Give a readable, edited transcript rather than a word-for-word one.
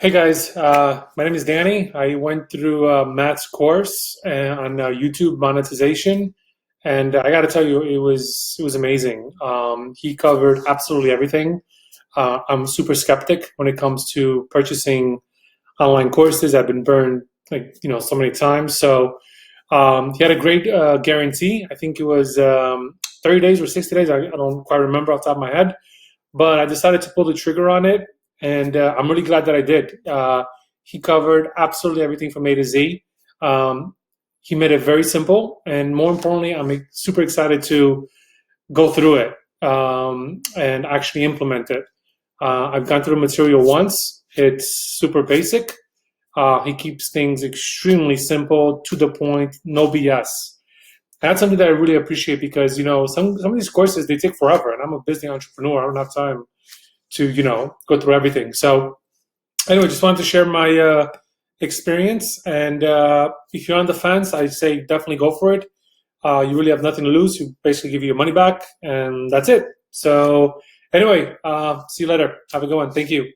Hey guys, my name is Danny. I went through Matt's course on YouTube monetization, and I got to tell you, it was amazing. He covered absolutely everything. I'm super skeptic when it comes to purchasing online courses. I've been burned so many times. So he had a great guarantee. I think it was 30 days or 60 days. I don't quite remember off the top of my head, but I decided to pull the trigger on it, and I'm really glad that I did. He covered absolutely everything from A to Z. Um, he made it very simple, and more importantly, I'm super excited to go through it and actually implement it. I've gone through the material once. It's super basic. He keeps things extremely simple, to the point, no BS. That's something that I really appreciate because some of these courses they take forever, and I'm a busy entrepreneur. I don't have time to go through everything. So anyway, just wanted to share my experience. And if you're on the fence, I say definitely go for it. You really have nothing to lose. You basically give you your money back, and that's it. So anyway, see you later. Have a good one. Thank you.